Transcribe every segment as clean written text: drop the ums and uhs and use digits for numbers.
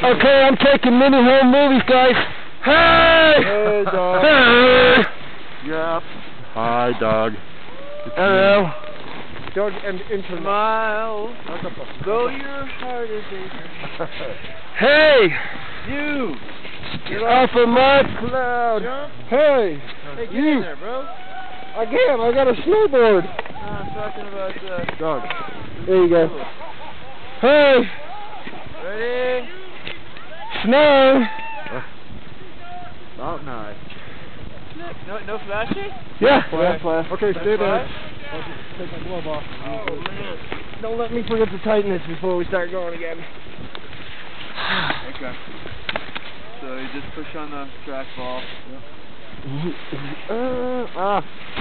Okay, I'm taking mini home movies, guys. Hey! Hey, dog. Hey! Yep. Hi, dog. Hello. Dog and internet. Smile, though your heart is aching. Hey! You! Get off of my cloud. Jump. Hey! Hey, get You! in there, bro. I can't. I got a snowboard. I'm talking about, Dog. There you go. Hey! Ready? Snow! About nice. No flashing? Yeah. Okay, stay there. Flash? I'll just take my glove off. Oh, man. Don't let me forget to tighten this before we start going again. Okay. So you just push on the track ball.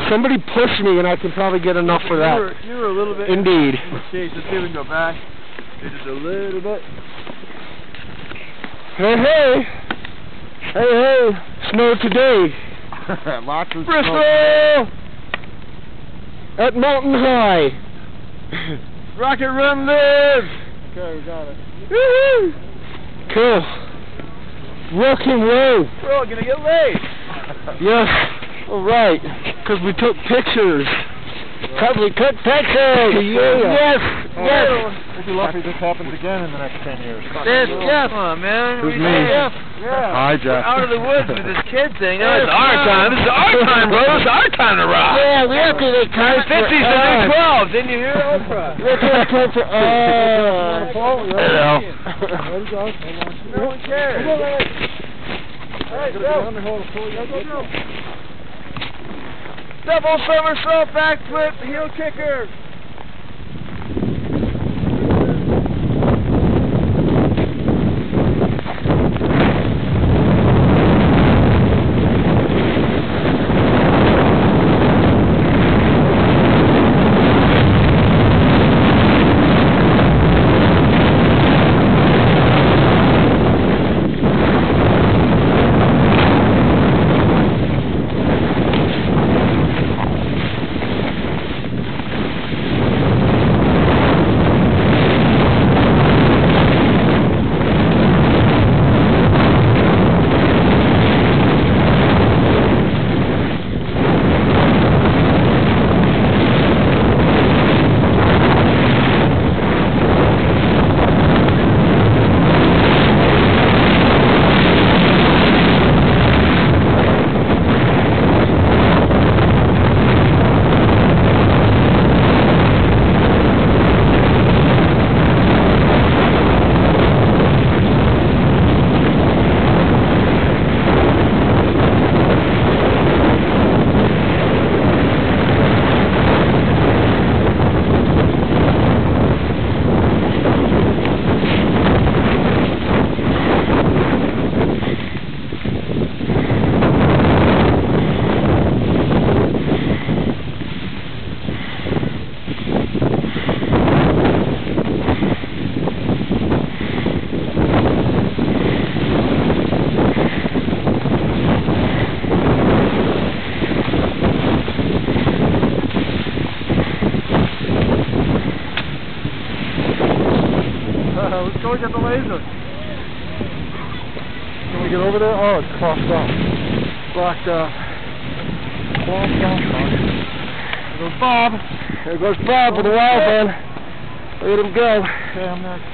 Somebody push me and I can probably get enough for that. You were a little bit Indeed. in the shades. Let's see if we can go back. Just a little bit. Hey, hey! Hey, hey! Snow today. Lots of Bristol! At Mountain High. Rocket Run lives! Okay, we got it. Woo-hoo! Cool. Rock and roll. We're all gonna get laid. Yes. All right. Because we took pictures. Because we took pictures. Yes. Yes. We'll be lucky this happens again in the next 10 years. There's Jeff. Come on, man. Who's We me? Jeff. Yeah. Hi, Jeff. Out of the woods with this kid thing. Yes, It's our time. This is our time, bro. This is our time to rock. Yeah, we have to make time for 50s and new 12s. Didn't you hear Oprah? We have to make time for Hello. Ready, dog? No one cares. All right, go. Double somersault, backflip, heel kicker. Let's go get the laser. Can we get over there? Oh, it's crossed off. Blocked off. Blocked off. There goes Bob. There goes Bob with the wild man. Look at him go. Okay, I'm next.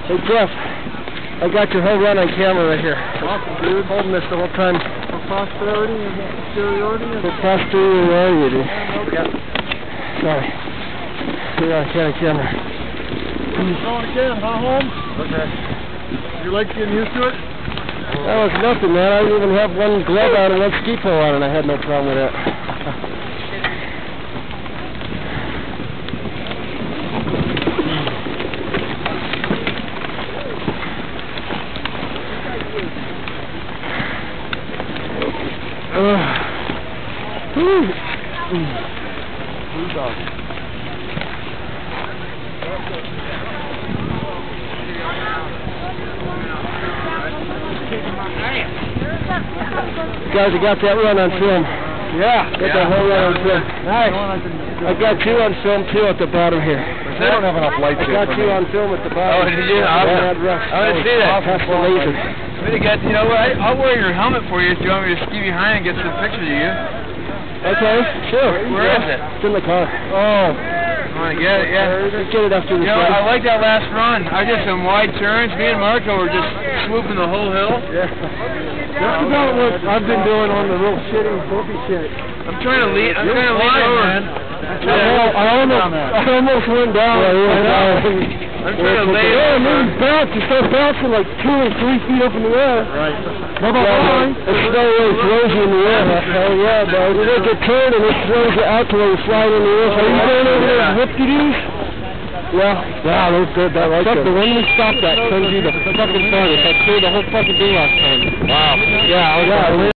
Hey Jeff, I got your whole run on camera right here. Awesome, dude. Holding this the whole time. For prosperity and superiority. For posterity. Yeah. Sorry. Here I got a camera. Going again, huh, Holmes? Okay. Your legs getting used to it? That was nothing, man. I didn't even have one glove on and one ski pole on, and I had no problem with that. Blue dog. Guys, I got that run on film. Yeah. Got that whole run on film. Nice. I got you on film too at the bottom here. They don't have enough lights here. I got you on film at the bottom. Oh, did you? I want to see that. That's the laser. You know what? I'll wear your helmet for you if you want me to ski behind and get some pictures of you. Okay, sure. Where is it? It's in the car. Oh. I want to get it, yeah. Just get it after the You know, I like that last run. I did some wide turns. Me and Marco were just swooping the whole hill. Yeah. That's about what I've been doing on the real shitty, bumpy shit. I'm trying to lean over. Man. I almost went down. I'm trying to lay over. over. You start bouncing like 2 or 3 feet up in the air. Right. Bye-bye. It throws you in the air. Hell yeah, bro. You make a turn and it throws you out to where you slide in the air. Are you going over there and whip-de-doos? Yeah. Wow, that was good. That was good. The one we stopped at sends you the fucking farthest. I cleared the whole fucking thing last time. Wow. Yeah, I was